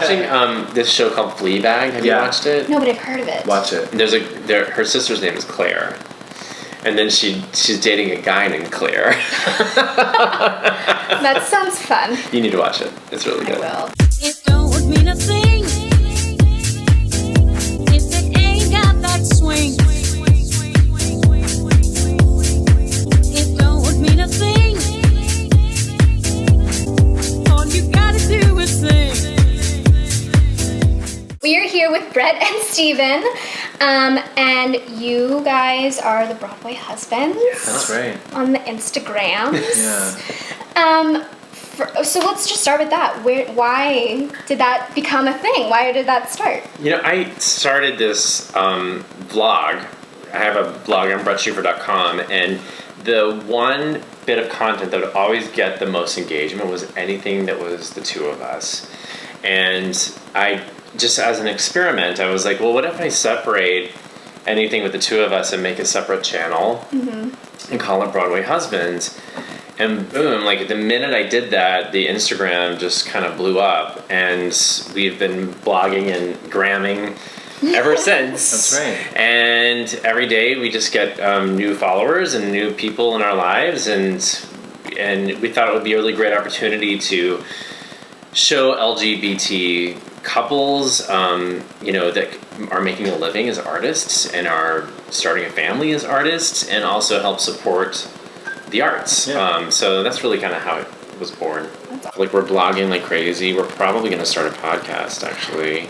watching this show called Fleabag. Have you watched it? No, but I've heard of it. Watch it. Her sister's name is Claire. And then she's dating a guy named Claire. That sounds fun. You need to watch it. It's really good. I will. It don't mean a thing if it ain't got that swing. It don't mean a thing. All you gotta do is sing. We are here with Brett and Stephen, and you guys are the Broadway Husbands. That's right. On the Instagrams. Yeah. So let's just start with that. Why did that become a thing? Why did that start? I started this vlog. I have a blog on brettshuford.com, and the one bit of content that would always get the most engagement was anything that was the two of us. And I just, as an experiment, I was like, well, what if I separate anything with the two of us and make a separate channel and call it Broadway Husbands? And boom, like the minute I did that, the Instagram just kind of blew up, and we've been blogging and gramming ever since. That's right. And every day we just get new followers and new people in our lives, and we thought it would be a really great opportunity to show LGBT couples, that are making a living as artists and are starting a family as artists, and also help support the arts. Yeah. So that's really kind of how it was born. Like, we're blogging like crazy. We're probably going to start a podcast, actually.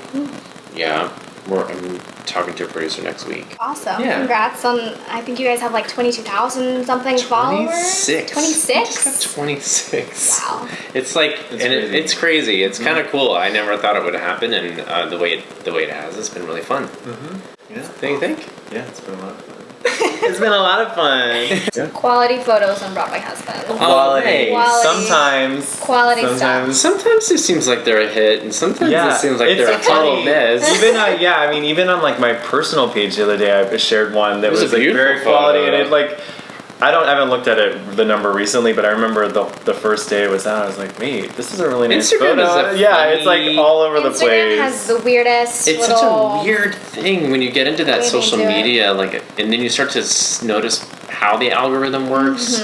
Yeah. I'm talking to a producer next week. Awesome. Yeah. Congrats on, I think you guys have like 22,000 something followers. 26. 26? 26. Wow. It's like, it's crazy. It's kind of cool. I never thought it would happen, and the way it has, it's been really fun. Yeah. Don't you think? Yeah, it's been a lot of fun. It's been a lot of fun. Quality photos on Broadway Husbands. Quality. Quality. Sometimes. Quality stuff. Sometimes it seems like they're a hit, and sometimes it seems like they're a total miss. Even even on like my personal page the other day, I shared one that was like very quality, and it like I haven't looked at it the number recently, but I remember the first day it was out. I was like, wait, this is a really nice Instagram photo. It's like all over the place. Instagram has the weirdest. It's such a weird thing when you get into that social media, and then you start to notice how the algorithm works.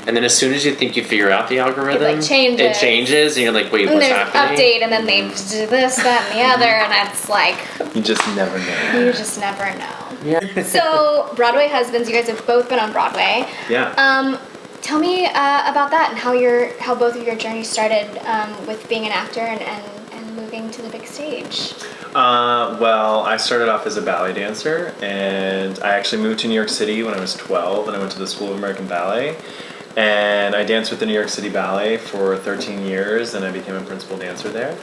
And then as soon as you think you figure out the algorithm, it changes, and you're like, wait, and what's there's happening? Update, and then they do this, that, and the other, and it's like you just never know. You just never know. Yeah. So Broadway Husbands, you guys have both been on Broadway. Yeah. Tell me about that and how both of your journeys started with being an actor and moving to the big stage. Well, I started off as a ballet dancer, and I actually moved to New York City when I was 12, and I went to the School of American Ballet. And I danced with the New York City Ballet for 13 years, and I became a principal dancer there.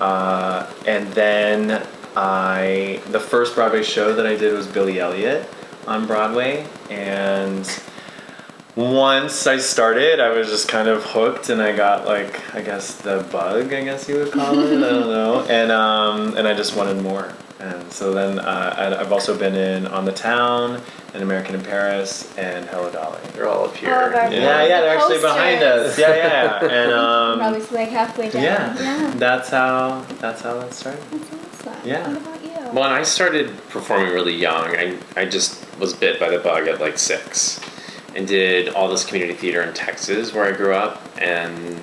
And then the first Broadway show that I did was Billy Elliot on Broadway. And once I started, I was just kind of hooked, and I got like, I guess the bug, I guess you would call it. I don't know. And I just wanted more. And so then I've also been in On the Town, and American in Paris, and Hello Dolly. They're all up here. Yeah, they're actually behind us. Yeah. And probably like halfway down. Yeah. That's how that started. That's awesome. Yeah. What about you? Well, when I started performing really young, I just was bit by the bug at like 6, and did all this community theater in Texas where I grew up, and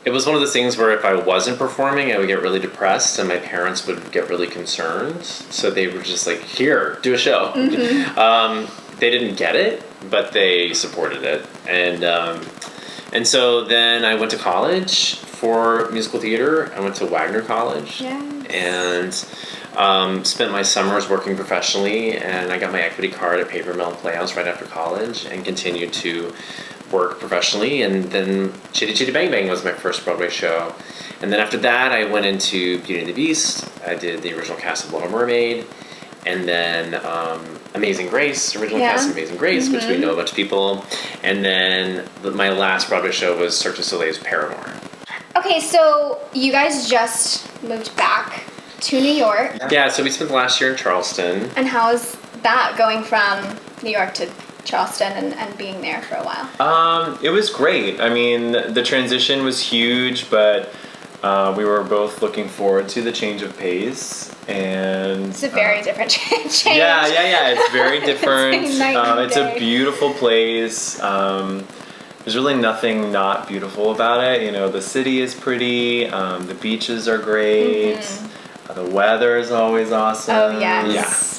it was one of those things where if I wasn't performing, I would get really depressed, and my parents would get really concerned. So they were just like, here, do a show. They didn't get it, but they supported it. And so then I went to college for musical theater. I went to Wagner College. And spent my summers working professionally, and I got my equity card at Paper Mill Playhouse right after college, and continued to work professionally. And then Chitty Chitty Bang Bang was my first Broadway show. And then after that, I went into Beauty and the Beast. I did the original cast of Little Mermaid. And then Amazing Grace, original cast of Amazing Grace, which we know a bunch of people. And then my last Broadway show was Cirque du Soleil's Paramore. Okay, so you guys just moved back to New York. Yeah, so we spent the last year in Charleston. And how is that, going from New York to Charleston and being there for a while? It was great. I mean, the transition was huge, but We were both looking forward to the change of pace, and It's a very different change. yeah. It's very different. It's like night and It's a day. beautiful place. There's really nothing not beautiful about it. You know, the city is pretty. The beaches are great. The weather is always awesome. Oh yes.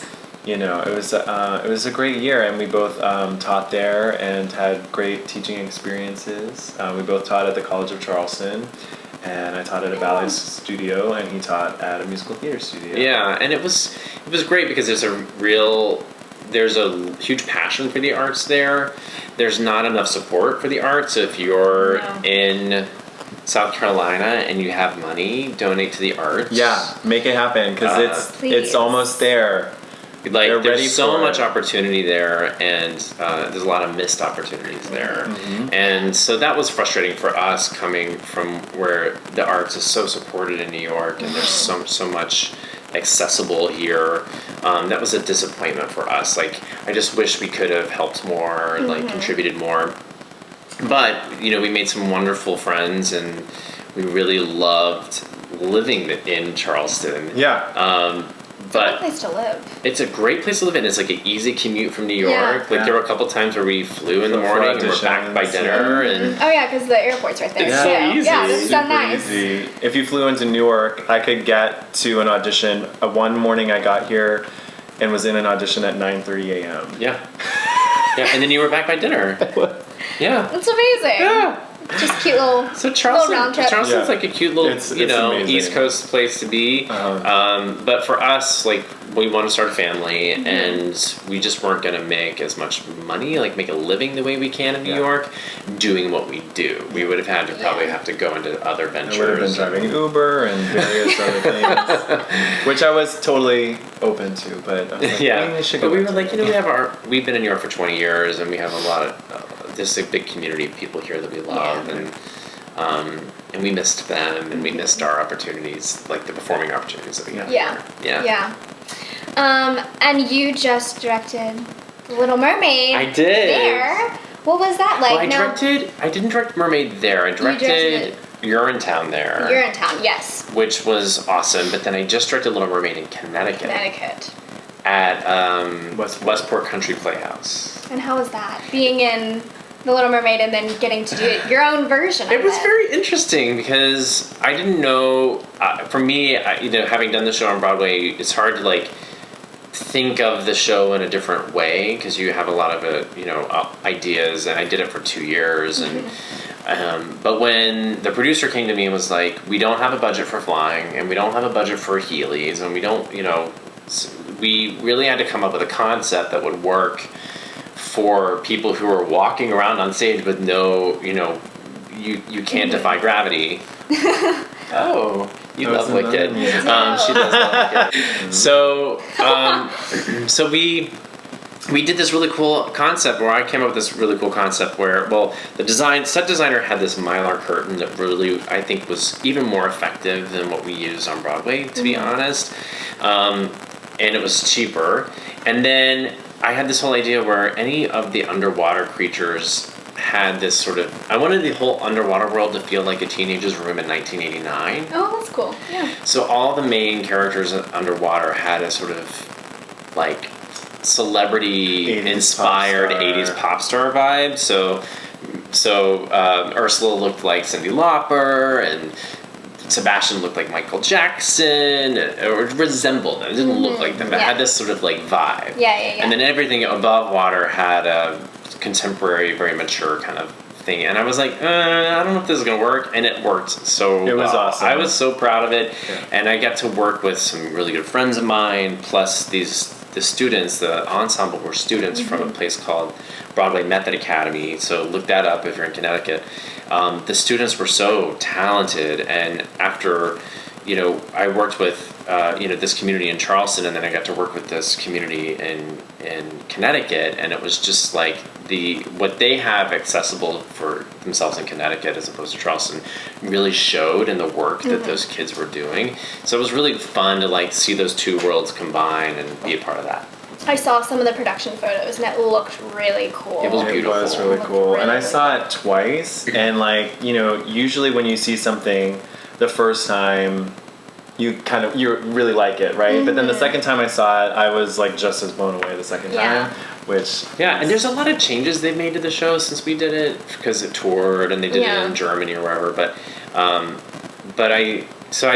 You know, it was a great year, and we both taught there and had great teaching experiences. We both taught at the College of Charleston, and I taught at a ballet studio, and he taught at a musical theater studio. Yeah, and it was great because there's a huge passion for the arts there. There's not enough support for the arts. So if you're in South Carolina and you have money, donate to the arts. Yeah, make it happen, because Please. it's almost there. Like They're ready there's so for much it. opportunity there, and there's a lot of missed opportunities there. Mm-hmm. And so that was frustrating for us, coming from where the arts is so supported in New York, and there's so much accessible here. That was a disappointment for us. Like, I just wish we could have helped more, like contributed more. But you know, we made some wonderful friends, and we really loved living in Charleston. Yeah. It's a But good place to live. it's a great place to live in. It's like an easy commute from New York. Yeah. Like there were a couple times where we flew in the For morning and we're back by auditions, dinner. And Oh yeah, because the airport's right there. It's too. so easy. Yeah, that's so Super nice. easy. If you flew into Newark, I could get to an audition. One morning I got here and was in an audition at 9:30 a.m. yeah, and then you were back by dinner. Yeah, That's amazing. yeah. Just cute little. So Charleston, round trip. Charleston's Yeah. like a cute little, It's amazing. East Coast place to be. But for us, like, we want to start a family, and we just weren't going to make as much money, like make a living the way we can in New Yeah. York, doing what we do. We would have had to probably have to go into other ventures. I would have been driving Uber and various other things, which I was totally open to. But I was like, Yeah, "We should but go we back were to like, we've been in New York for 20 years, and we have a lot of, there's a big community of people here that we love, and we missed them, and we missed our opportunities, like the performing opportunities that we got Yeah. here. Yeah. And you just directed The Little Mermaid. I did. There. What was that like? Well, I didn't direct Mermaid there. I directed directed Urinetown there. You're in town, yes. Which was awesome, but then I just directed Little Mermaid in Connecticut. Connecticut. At Westport. Westport Country Playhouse. And how was that? Being in The Little Mermaid and then getting to do your own version of it. It was very interesting because I didn't know. For me, having done the show on Broadway, it's hard to like think of the show in a different way because you have a lot of ideas, and I did it for 2 years, and but when the producer came to me and was like, "We don't have a budget for flying, and we don't have a budget for Heelys, and we don't, we really had to come up with a concept that would work for people who are walking around on stage with no, you can't defy gravity." Oh, you That was love Wicked. another musical. She does love Wicked. So we did this really cool concept where I came up with this really cool concept where, well, the set designer had this Mylar curtain that really, I think, was even more effective than what we use on Broadway, to be honest. And it was cheaper. And then I had this whole idea where any of the underwater creatures had this sort of, I wanted the whole underwater world to feel like a teenager's room in 1989. Oh, that's cool. Yeah. So all the main characters underwater had a sort of like celebrity-inspired 80s pop star vibe. So Ursula looked like Cyndi Lauper, and Sebastian looked like Michael Jackson, or resembled them. It didn't look like them, but Yeah. had this sort of like vibe. Yeah. And then everything above water had a contemporary, very mature kind of thing. And I was like, I don't know if this is going to work. And it worked so It was well. awesome. I was so proud of it. Yeah. And I got to work with some really good friends of mine, plus the students, the ensemble were students from a place called Broadway Method Academy. So look that up if you're in Connecticut. The students were so talented. And after, I worked with, this community in Charleston, and then I got to work with this community in Connecticut, and it was just like what they have accessible for themselves in Connecticut as opposed to Charleston really showed in the work that those kids were doing. So it was really fun to like see those two worlds combine and be a part of that. I saw some of the production photos and it looked really cool. It was It beautiful. was really Looked cool. really, And I really saw it twice. And usually when you see something the first time you really like it, right? But then the second time I saw it, I was like just as blown away the second time, which and there's a lot of changes they've made to the show since we did it, because it toured and they did it in Germany or wherever. But I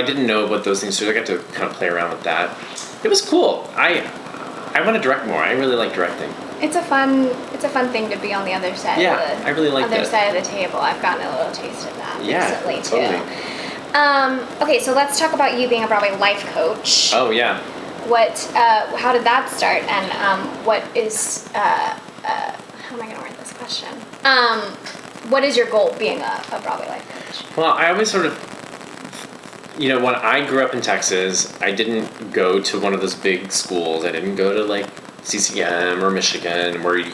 didn't know what those things. So I got to kind of play around with that. It was cool. I want to direct more. I really like directing. It's a fun thing to be on the other side. I really like other side of the table. I've gotten a little taste of that recently totally. too. Okay, so let's talk about you being a Broadway life coach. Oh yeah. How did that start, and what is how am I going to word this question? What is your goal being a Broadway life coach? Well, I always sort of, when I grew up in Texas, I didn't go to one of those big schools. I didn't go to like CCM or Michigan, where you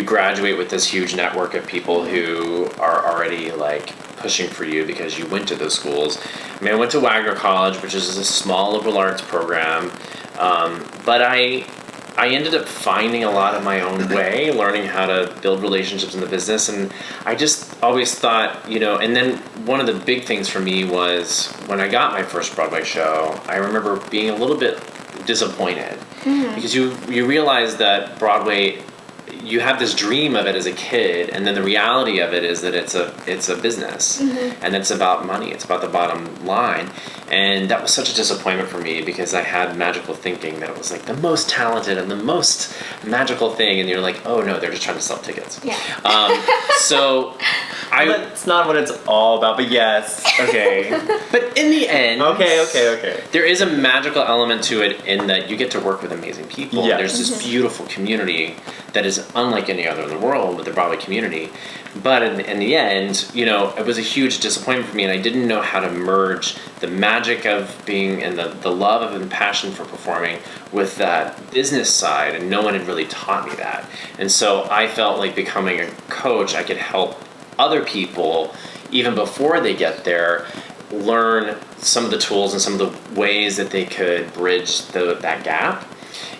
graduate with this huge network of people who are already like pushing for you because you went to those schools. I mean, I went to Wagner College, which is a small liberal arts program, but I ended up finding a lot of my own way, learning how to build relationships in the business, and I just always thought, and then one of the big things for me was when I got my first Broadway show, I remember being a little bit disappointed because you realize that Broadway, you have this dream of it as a kid, and then the reality of it is that it's a business, and it's about money. It's about the bottom line, and that was such a disappointment for me because I had magical thinking that it was like the most talented and the most magical thing, and you're like, oh no, they're just trying to sell tickets. Yeah. So that's not what it's all about. But yes, okay. But in the end, okay. there is a magical element to it in that you get to work with amazing people. Yeah. There's this beautiful community that is unlike any other in the world with the Broadway community. But in the end, it was a huge disappointment for me, and I didn't know how to merge the magic of being and the love of and passion for performing with that business side, and no one had really taught me that. And so I felt like becoming a coach, I could help other people, even before they get there, learn some of the tools and some of the ways that they could bridge that gap.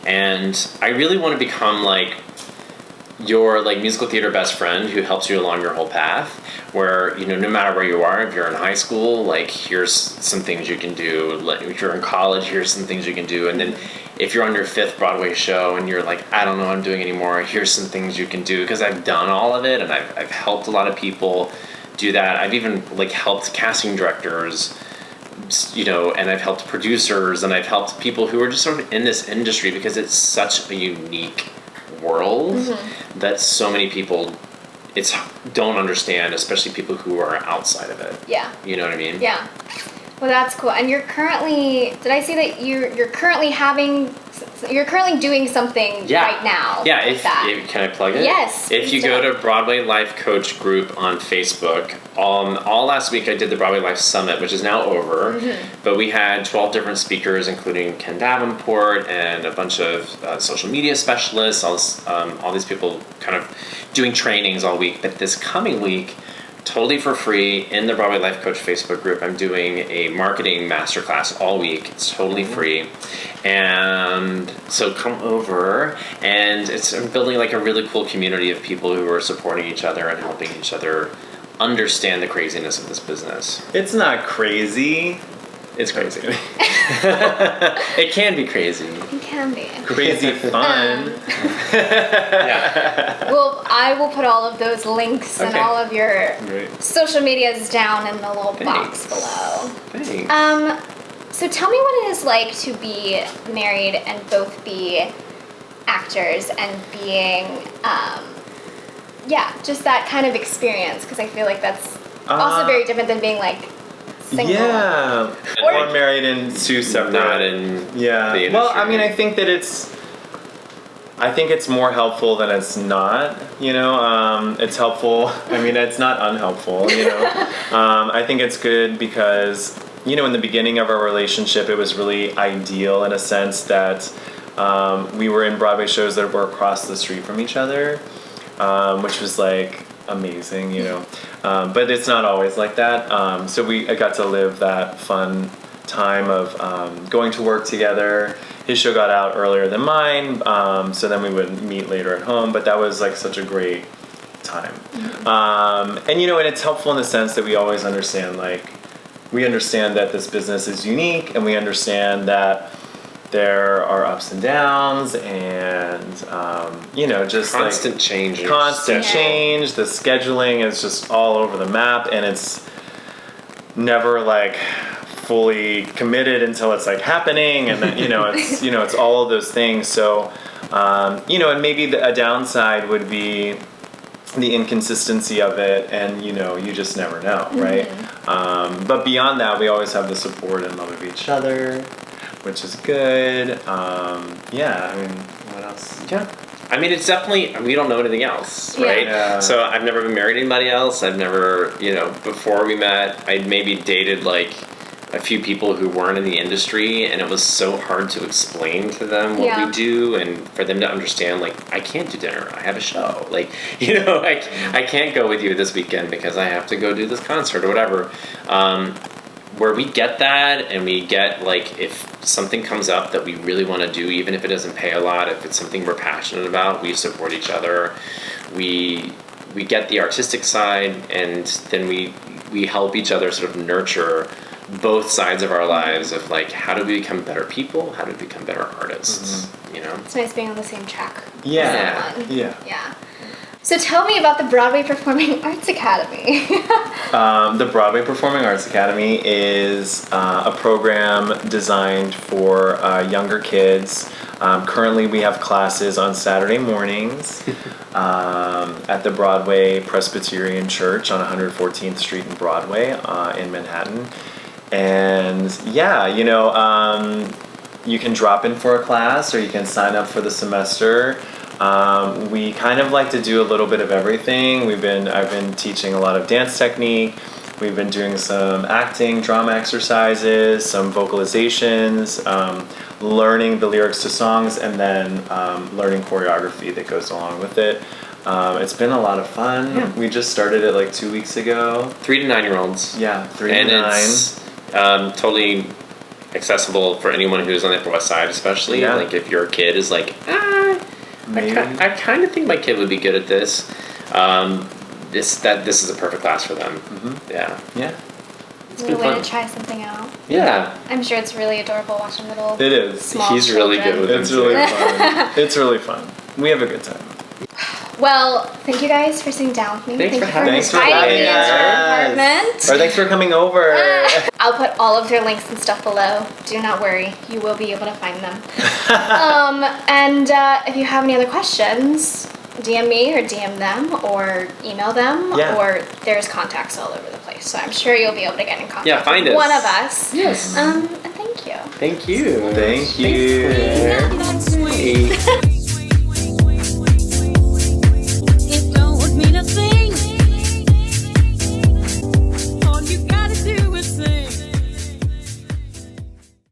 And I really want to become like your like musical theater best friend who helps you along your whole path, where no matter where you are, if you're in high school, like here's some things you can do, like if you're in college, here's some things you can do, and then if you're on your 5th Broadway show and you're like, I don't know what I'm doing anymore, here's some things you can do, because I've done all of it and I've helped a lot of people do that. I've even like helped casting directors, and I've helped producers, and I've helped people who are just sort of in this industry because it's such a unique world that so many people don't understand, especially people who are outside of it. Yeah. You know what I mean? Yeah. Well, that's cool. And you're currently, did I see that you're currently doing something right now? Yeah, if can I plug it? Yes. If you go to Broadway Life Coach Group on Facebook, all last week I did the Broadway Life Summit, which is now over, but we had 12 different speakers, including Ken Davenport and a bunch of social media specialists, all these people kind of doing trainings all week. But this coming week, totally for free, in the Broadway Life Coach Facebook group, I'm doing a marketing masterclass all week. It's totally free. And so come over, and I'm building like a really cool community of people who are supporting each other and helping each other understand the craziness of this business. It's not crazy. It's crazy. It can be crazy. It can be. Crazy fun. Yeah. Well, I will put all of those links and all of your social medias down in the little box below. Thanks. So tell me what it is like to be married and both be actors and being, just that kind of experience, because I feel like that's also very different than being like single. Yeah. Or married and two separate. Not in the industry. Well, I mean, I think it's more helpful than it's not, it's helpful. I mean, it's not unhelpful, I think it's good because, in the beginning of our relationship, it was really ideal in a sense that we were in Broadway shows that were across the street from each other, which was like amazing, but it's not always like that. So I got to live that fun time of going to work together. His show got out earlier than mine, so then we would meet later at home, but that was like such a great time. And it's helpful in the sense that we always understand like we understand that this business is unique, and we understand that there are ups and downs, and just Constant change. constant Yeah. change. The scheduling is just all over the map, and it's never like fully committed until it's like happening, and then, it's all of those things. So and maybe a downside would be the inconsistency of it, and you just never know, right? But beyond that, we always have the support and love of each other, which is good. What else? Yeah. I mean, it's definitely, we don't know anything else, right? Yeah. So I've never been married to anybody else. I've never, before we met, I'd maybe dated like a few people who weren't in the industry, and it was so hard to explain to them what we do, and for them to understand, like, I can't do dinner, I have a show, like, I can't go with you this weekend because I have to go do this concert or whatever. Where we get that, and we get, like, if something comes up that we really want to do, even if it doesn't pay a lot, if it's something we're passionate about, we support each other. We get the artistic side, and then we help each other sort of nurture both sides of our lives of, like, how do we become better people, how do we become better artists, It's nice being on the same track. Yeah. with someone. Yeah. Yeah. So tell me about the Broadway Performing Arts Academy. The Broadway Performing Arts Academy is a program designed for younger kids. Currently, we have classes on Saturday mornings at the Broadway Presbyterian Church on 114th Street in Broadway in Manhattan. And you can drop in for a class, or you can sign up for the semester. We kind of like to do a little bit of everything. I've been teaching a lot of dance technique. We've been doing some acting, drama exercises, some vocalizations, learning the lyrics to songs, and then learning choreography that goes along with it. It's been a lot of fun. Yeah. We just started it like 2 weeks ago. 3 to 9 year olds. Yeah, 3 and to 9. It's totally accessible for anyone who's on the Upper West Side, especially. Yeah. Like, if your kid is like, Maybe. I kind of think my kid would be good at this. This is a perfect class for them. Yeah. Yeah, It's been a way fun. to try something out. Yeah. I'm sure it's really adorable watching little it is. small He's really children. good with It's really fun. It's really fun. We have a good time. Well, thank you guys for sitting down with me. Thanks for you having Thanks for inviting me having into your us. apartment. Or thanks for coming over. I'll put all of their links and stuff below. Do not worry, you will be able to find them. And if you have any other questions, DM me or DM them or email them, Yeah. or there's contacts all over the place. So I'm sure you'll be able to get in contact Yeah, find with us. one of us. Yes. And thank you. Thank you. Thank you. Thanks, Claire.